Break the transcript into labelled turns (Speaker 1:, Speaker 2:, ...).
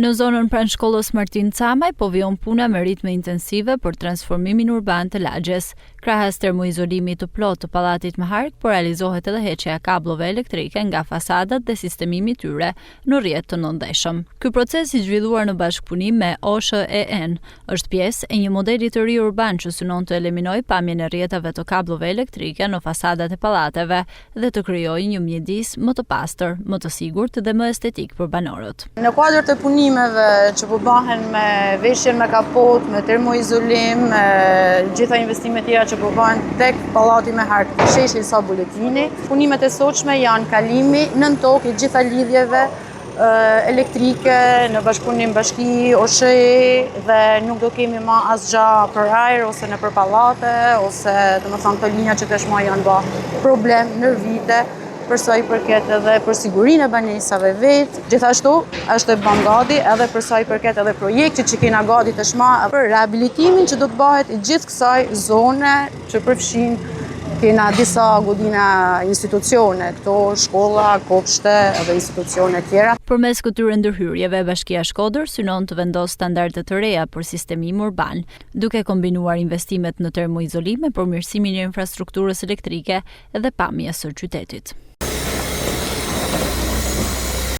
Speaker 1: Në zonën pranë shkollës Martin Camaj po vijon puna me ritme intensive për transformimin urban të lagjes. Krahas termoizolimit të plotë të pallatit me hark, po realizohet edhe heqja e kablove elektrike nga fasadat dhe sistemimi i tyre në rrjet të nëndeshëm. Ky proces i zhvilluar në bashkëpunim me OSHEN është pjesë e një modeli të ri urban që synon të eliminojë pamjen e rrjetave të kablove elektrike në fasadat e pallateve dhe të krijojë një mjedis më të pastër, më të sigurt dhe më estetik për banorët.
Speaker 2: Në kuadër të punimeve që po bëhen me veshjen me kapot, me termoizolim, me gjitha investimet tjera që po bëhen tek pallati me hark, sheshi sa buletini, punimet e sotshme janë kalimi nën tokë i gjitha lidhjeve elektrike në bashkëpunim bashki OSHE dhe nuk do kemi më asgjë për ajër ose në për pallate ose domethënë këto linja që tashmë janë bë problem në vite për sa i përket edhe për sigurinë e banesave vetë. Gjithashtu është e bën gati edhe për sa i përket edhe projektit që kena gati tashmë për rehabilitimin që do të bëhet i gjithë kësaj zone që përfshin kena disa godina institucione, këto shkolla, kopshte dhe institucione tjera.
Speaker 1: Përmes këtyre ndërhyrjeve, Bashkia Shkodër synon të vendosë standarde të reja për sistemim urban, duke kombinuar investimet në termoizolim me përmirësimin e infrastrukturës elektrike dhe pamjes së qytetit.